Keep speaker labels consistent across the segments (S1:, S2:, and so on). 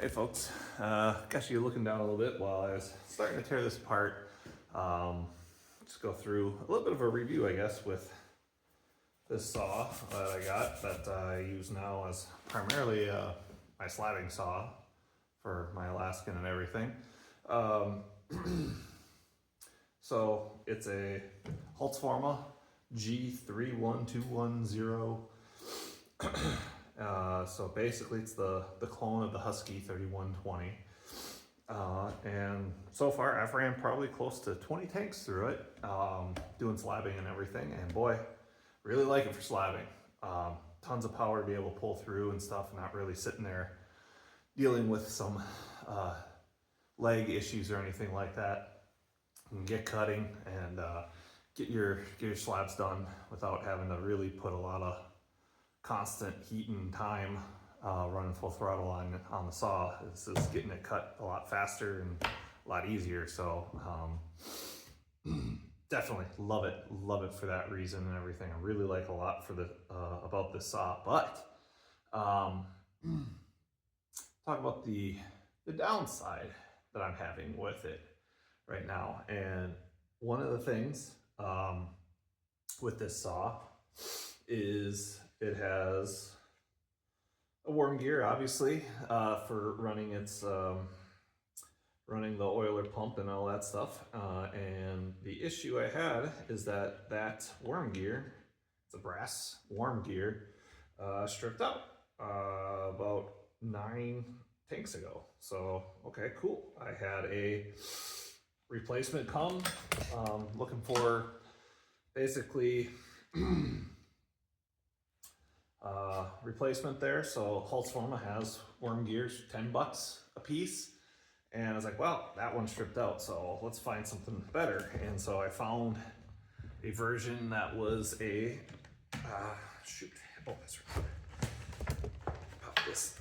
S1: Hey folks, got you looking down a little bit while I was starting to tear this apart. Just go through a little bit of a review, I guess, with this saw that I got that I use now as primarily my slabbing saw for my Alaskan and everything. Um, so it's a Holzfforma G3120. So basically it's the clone of the Husky 3120. And so far I've ran probably close to 20 tanks through it, doing slabbing and everything, and boy, really like it for slabbing. Tons of power to be able to pull through and stuff, and not really sitting there dealing with some leg issues or anything like that. You can get cutting and get your slabs done without having to really put a lot of constant heat and time running full throttle on the saw. This is getting it cut a lot faster and a lot easier. So definitely love it for that reason and everything. I really like a lot for the about this saw. But talk about the downside that I'm having with it right now. And one of the things with this saw is it has a worm gear, obviously, for running its running the oiler pump and all that stuff. And the issue I had is that worm gear, it's a brass worm gear, stripped out about 9 tanks ago. So okay, cool. I had a replacement come, looking for basically replacement there. So Holzfforma has worm gears, $10 a piece. And I was like, well, that one's stripped out, so let's find something better. And so I found a version that was a, shoot, oh, that's right. Pop this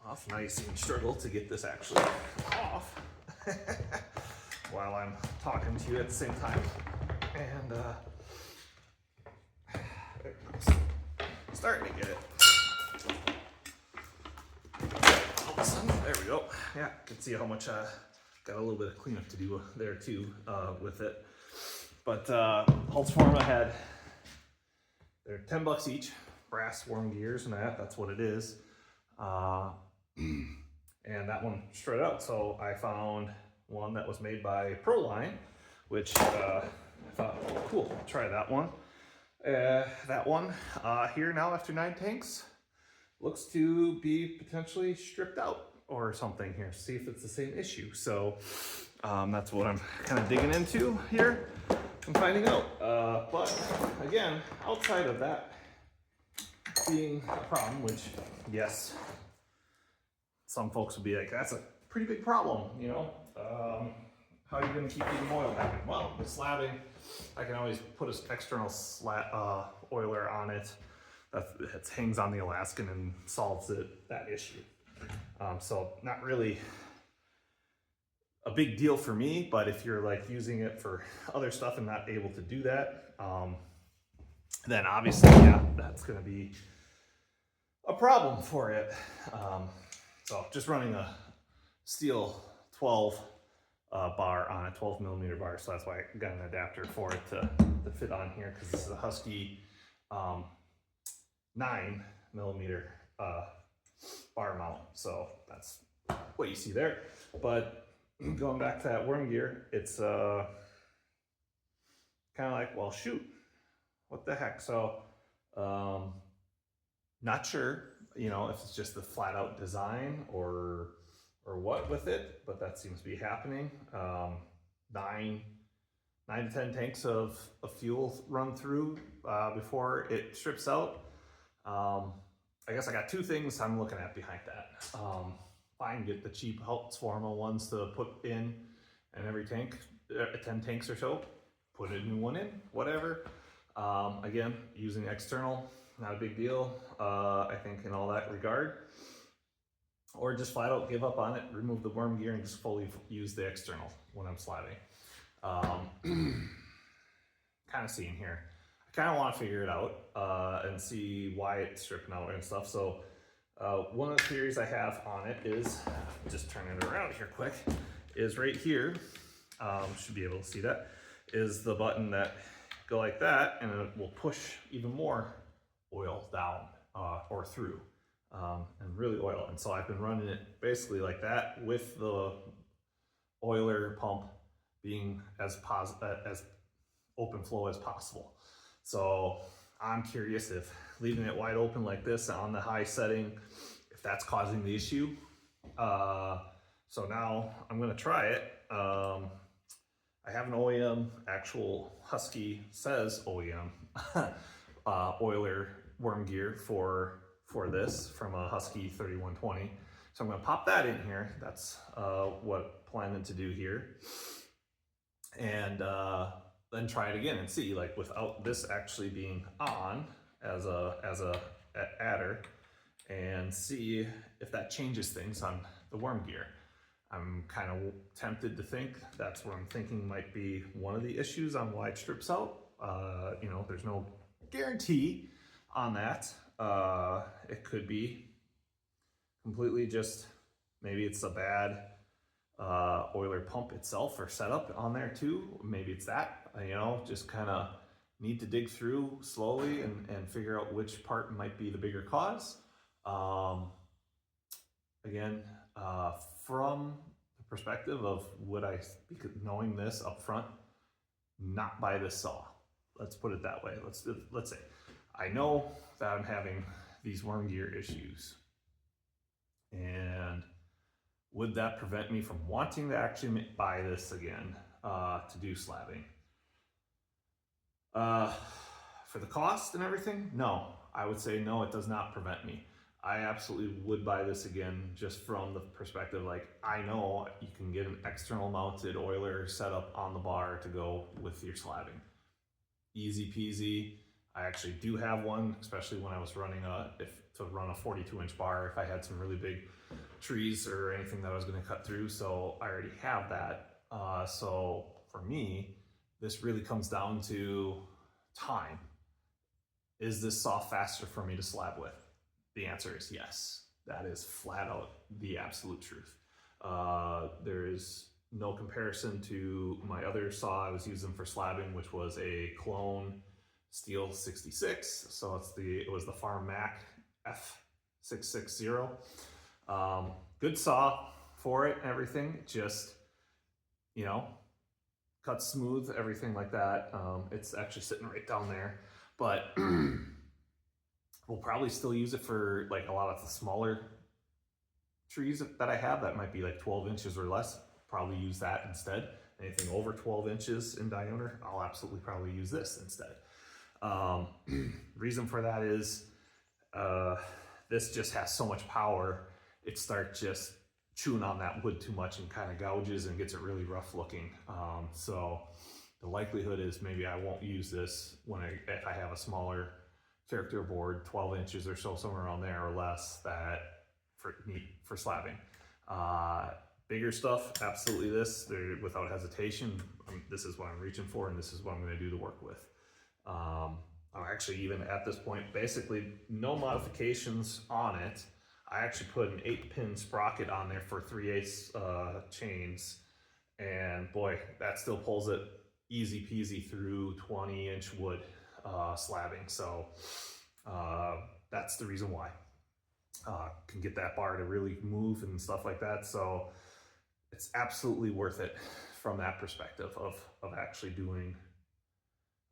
S1: off. Now you see me struggle to get this actually off while I'm talking to you at the same time. And there it goes. Starting to get it. All of a sudden, there we go. Yeah, you can see how much got a little bit of cleanup to do there too with it. But Holzfforma had, they're $10 each, brass worm gears and that's what it is. And that one straight out. So I found one that was made by Proline, which I thought, oh, cool, I'll try that one. That one here now after 9 tanks looks to be potentially stripped out or something here. See if it's the same issue. So that's what I'm kind of digging into here and finding out. But again, outside of that being a problem, which yes, some folks would be like, that's a pretty big problem, you know. How are you going to keep getting oil back in? Well, with slabbing, I can always put an external oiler on it that hangs on the Alaskan and solves that issue. So not really a big deal for me, but if you're like using it for other stuff and not able to do that, then obviously, yeah, that's going to be a problem for it. So just running a steel 12 bar on a 12 millimeter bar, so that's why I got an adapter for it to fit on here, because this is a Husky 9 millimeter bar mount. So that's what you see there. But going back to that worm gear, it's kind of like, well, shoot, what the heck? So not sure, you know, if it's just the flat out design or what with it, but that seems to be happening. 9 to 10 tanks of fuel run through before it strips out. I guess I got 2 things I'm looking at behind that. Fine, get the cheap Holzfforma ones to put in, and every tank, 10 tanks or so, put a new one in, whatever. Again, using external, not a big deal, I think, in all that regard. Or just flat out give up on it, remove the worm gear, and just fully use the external when I'm slabbing. Kind of seeing here. I kind of want to figure it out and see why it's stripping out and stuff. So One of the theories I have on it is, just turn it around here quick, is right here, should be able to see that, is the button that go like that, and it will push even more oil down or through, and really oil. And so I've been running it basically like that, with the oiler pump being as open flow as possible. So I'm curious if leaving it wide open like this on the high setting, if that's causing the issue. So now I'm gonna try it. I have an OEM, actual Husky says OEM, oiler worm gear for this from a Husky 3120. So I'm gonna pop that in here. That's what I'm planning to do here. And then try it again and see, like, without this actually being on as a adder, and see if that changes things on the worm gear. I'm kind of tempted to think that's what I'm thinking might be one of the issues on why it strips out. You know, there's no guarantee on that. It could be completely just, maybe it's a bad oiler pump itself or setup on there too. Maybe it's that, you know, just kind of need to dig through slowly and figure out which part might be the bigger cause. Again, from the perspective of would I, knowing this up front, not buy this saw. Let's put it that way. Let's say I know that I'm having these worm gear issues, and would that prevent me from wanting to actually buy this again to do slabbing? For the cost and everything, no. I would say no, it does not prevent me. I absolutely would buy this again, just from the perspective, like, I know you can get an external mounted oiler setup on the bar to go with your slabbing. Easy peasy. I actually do have one, especially when I was running to run a 42-inch bar, if I had some really big trees or anything that I was going to cut through. So I already have that. So for me, this really comes down to time. Is this saw faster for me to slab with? The answer is yes. That is flat out the absolute truth. There is no comparison to my other saw I was using for slabbing, which was a clone Steel 66. So it was the Farm Mac F660. Good saw for it and everything. Just, you know, cuts smooth, everything like that. It's actually sitting right down there, but we'll probably still use it for like a lot of the smaller trees that I have that might be like 12 inches or less. Probably use that instead. Anything over 12 inches in diameter, I'll absolutely probably use this instead. Reason for that is this just has so much power, it starts just chewing on that wood too much and kind of gouges and gets it really rough looking. So the likelihood is maybe I won't use this if I have a smaller character board, 12 inches or so, somewhere around there or less, that for slabbing. Bigger stuff, absolutely this, without hesitation. This is what I'm reaching for, and this is what I'm going to do the work with. I'm actually, even at this point, basically no modifications on it. I actually put an 8-pin sprocket on there for 3/8 chains, and boy, that still pulls it easy peasy through 20-inch wood slabbing. So that's the reason why. Can get that bar to really move and stuff like that. So it's absolutely worth it from that perspective of actually doing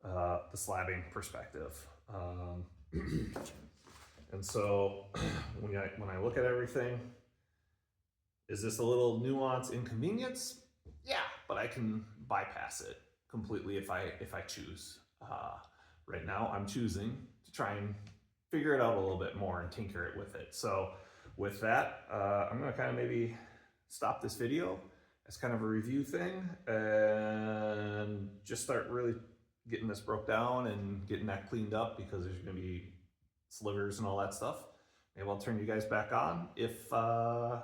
S1: the slabbing perspective. And so when I look at everything, is this a little nuance inconvenience? Yeah, but I can bypass it completely if I choose. Right now I'm choosing to try and figure it out a little bit more and tinker it with it. So with that, I'm gonna kind of maybe stop this video as kind of a review thing and just start really getting this broke down and getting that cleaned up, because there's gonna be slivers and all that stuff. Maybe I'll turn you guys back on if I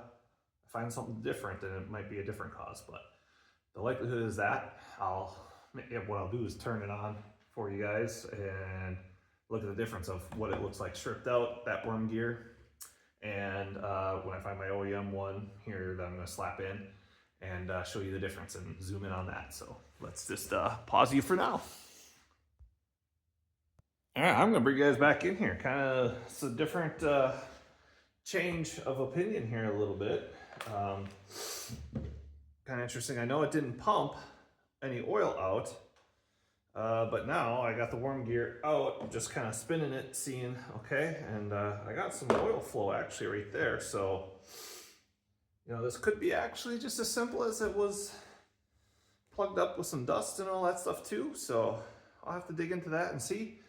S1: find something different, and it might be a different cause, but the likelihood is that what I'll do is turn it on for you guys and look at the difference of what it looks like stripped out, that worm gear, And when I find my OEM one here that I'm going to slap in and show you the difference and zoom in on that. So let's just pause you for now. All right, I'm going to bring you guys back in here. Kind of, it's a different change of opinion here a little bit. Kind of interesting. I know it didn't pump any oil out, but now I got the worm gear out, just kind of spinning it, seeing, okay, and I got some oil flow actually right there. So, you know, this could be actually just as simple as it was plugged up with some dust and all that stuff too. So I'll have to dig into that and see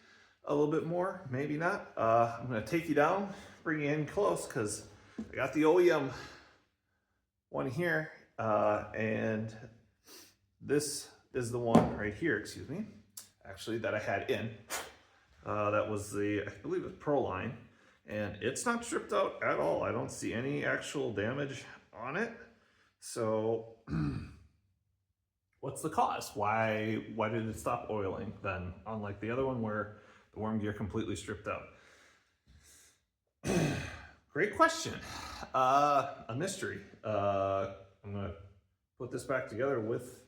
S1: a little bit more, maybe not. I'm going to take you down, bring you in close, because I got the OEM one here, and this is the one right here, excuse me, actually, that I had in. That was the, I believe it's Proline, and it's not stripped out at all. I don't see any actual damage on it. So what's the cause? Why did it stop oiling then, unlike the other one where the worm gear completely stripped out? Great question. A mystery. I'm gonna put this back together with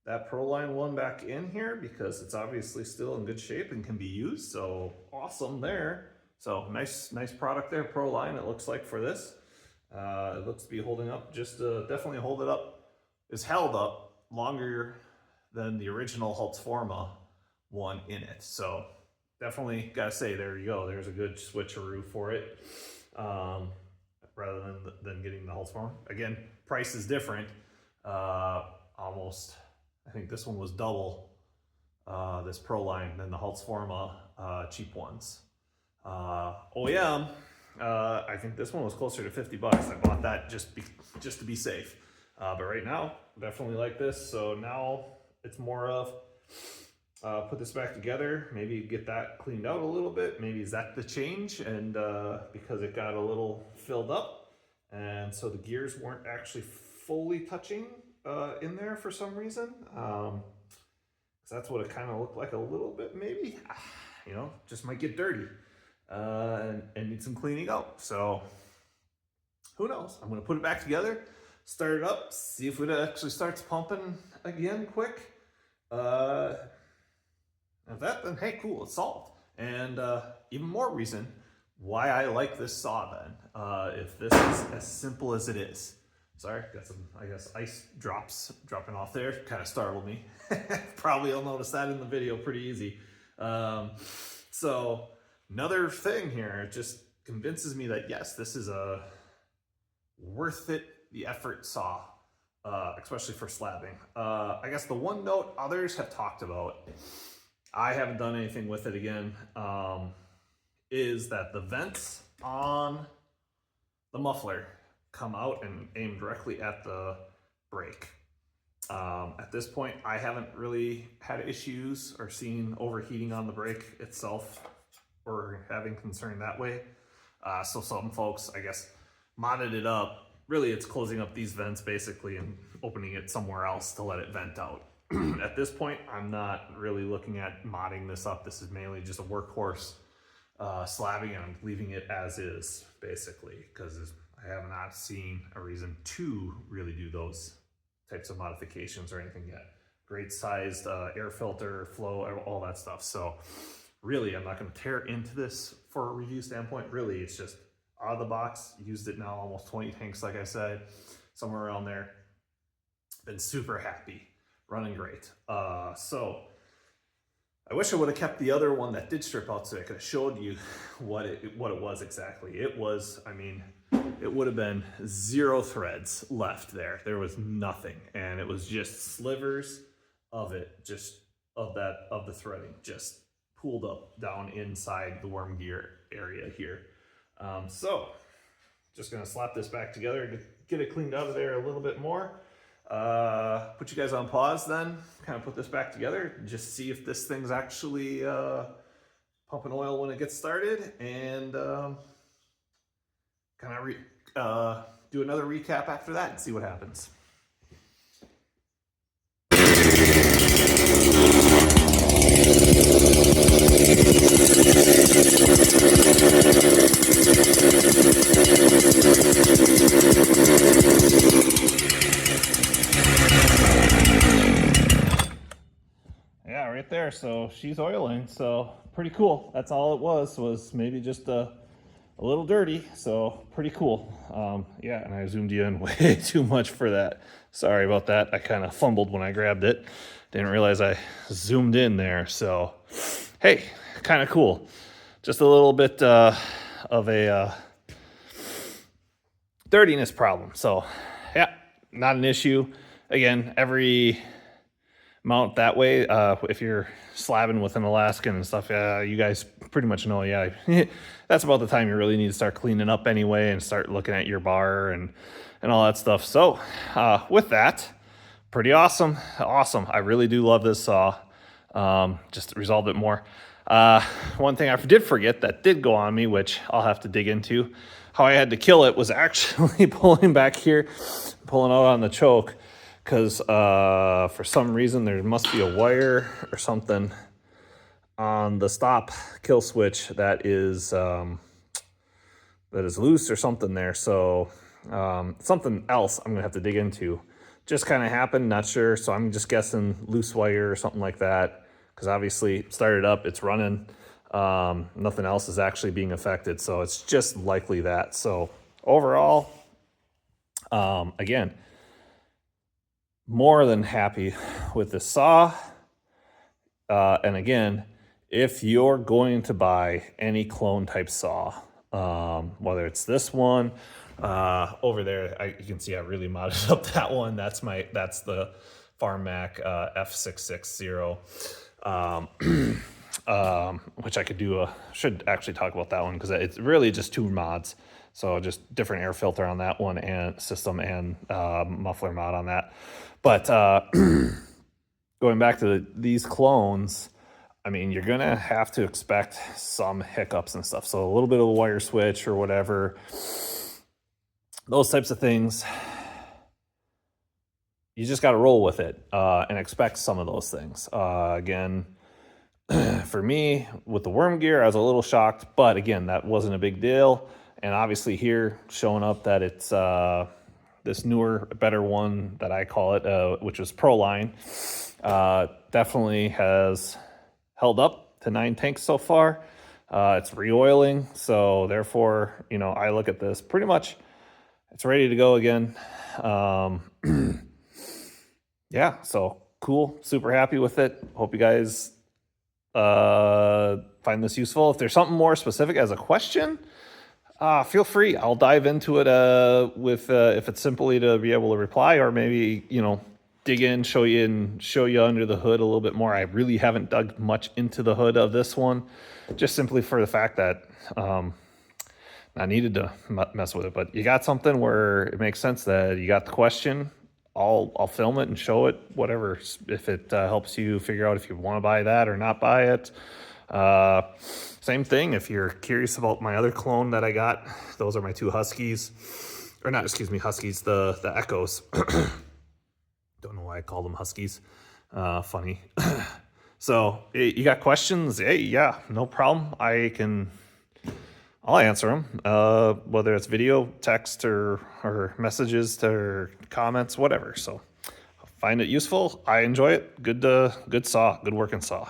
S1: that Proline one back in here because it's obviously still in good shape and can be used. So awesome there. So nice product there, Proline. It looks like for this. It looks to be holding up. Just definitely hold it up. Is held up longer than the original Holzfforma one in it. So definitely gotta say, there you go. There's a good switcheroo for it, rather than getting the Holzfforma. Again, price is different. Almost, I think this one was double this Proline than the Holzfforma cheap ones. OEM, I think this one was closer to 50 bucks. I bought that just to be safe. But right now, definitely like this. So now it's more of put this back together, maybe get that cleaned out a little bit. Maybe is that the change? And because it got a little filled up, and so the gears weren't actually fully touching in there for some reason. So that's what it kind of looked like a little bit, maybe. You know, just might get dirty and need some cleaning out. So who knows? I'm gonna put it back together, start it up, see if it actually starts pumping again quick. If that, then hey, cool, it's solved. And even more reason why I like this saw then, if this is as simple as it is. Sorry, got some, I guess, ice drops dropping off there, kind of startled me. Probably you'll notice that in the video pretty easy. So another thing here, it just convinces me that yes, this is a worth it, the effort saw, especially for slabbing. I guess the one note others have talked about, I haven't done anything with it again, is that the vents on the muffler come out and aim directly at the brake. At this point, I haven't really had issues or seen overheating on the brake itself or having concern that way. So some folks, I guess, modded it up. Really, it's closing up these vents basically and opening it somewhere else to let it vent out. At this point, I'm not really looking at modding this up. This is mainly just a workhorse slabbing, and I'm leaving it as is, basically, because I have not seen a reason to really do those types of modifications or anything yet. Great sized air filter, flow, all that stuff. So really, I'm not going to tear into this for a review standpoint. Really, it's just out of the box. Used it now almost 20 tanks, like I said, somewhere around there. Been super happy. Running great. So I wish I would have kept the other one that did strip out so I could have showed you what it was exactly. It was, I mean, it would have been 0 threads left there. There was nothing, and it was just slivers of it, just of the threading, just pulled up down inside the worm gear area here. So just gonna slap this back together to get it cleaned out of there a little bit more. Put you guys on pause then, kind of put this back together, just see if this thing's actually pumping oil when it gets started, and kind of do another recap after that and see what happens. there, so she's oiling, so pretty cool. That's all it was maybe just a little dirty, so pretty cool. Yeah, and I zoomed you in way too much for that. Sorry about that. I kind of fumbled when I grabbed it. Didn't realize I zoomed in there, so hey, kind of cool. Just a little bit of a dirtiness problem. So yeah, not an issue. Again, every mount that way, if you're slabbing with an Alaskan and stuff, you guys pretty much know, yeah, that's about the time you really need to start cleaning up anyway and start looking at your bar and all that stuff. So with that, pretty awesome. I really do love this saw. Just resolved it more. One thing I did forget that did go on me, which I'll have to dig into, how I had to kill it was actually pulling back here, pulling out on the choke, because for some reason there must be a wire or something on the stop kill switch that is loose or something there. So something else I'm gonna have to dig into. Just kind of happened, not sure. So I'm just guessing loose wire or something like that, because obviously started up, it's running. Nothing else is actually being affected, so it's just likely that. So overall, again, more than happy with the saw. And again, if you're going to buy any clone type saw, whether it's this one, over there, you can see I really modded up that one. That's the Farm Mac F660, which I could do should actually talk about that one, because it's really just 2 mods. So just different air filter on that one and system and muffler mod on that. But going back to these clones, I mean, you're going to have to expect some hiccups and stuff. So a little bit of a wire switch or whatever, those types of things, you just got to roll with it and expect some of those things. Again, for me, with the worm gear, I was a little shocked, but again, that wasn't a big deal. And obviously here, showing up that it's this newer, better one that I call it, which is Proline, definitely has held up to 9 tanks so far. It's re-oiling, so therefore, I look at this pretty much, it's ready to go again. Yeah, so cool, super happy with it. Hope you guys find this useful. If there's something more specific as a question, feel free. I'll dive into it with if it's simply to be able to reply, or maybe dig in, show you under the hood a little bit more. I really haven't dug much into the hood of this one, just simply for the fact that I needed to mess with it. But you got something where it makes sense that you got the question, I'll film it and show it, whatever, if it helps you figure out if you want to buy that or not buy it. Same thing, if you're curious about my other clone that I got, those are my 2 Huskies, or not, excuse me, Huskies, the Echoes. Don't know why I call them Huskies. Funny. So you got questions? Hey, yeah, no problem. I'll answer them, whether it's video, text, or messages or comments, whatever. So find it useful. I enjoy it. Good saw, good working saw.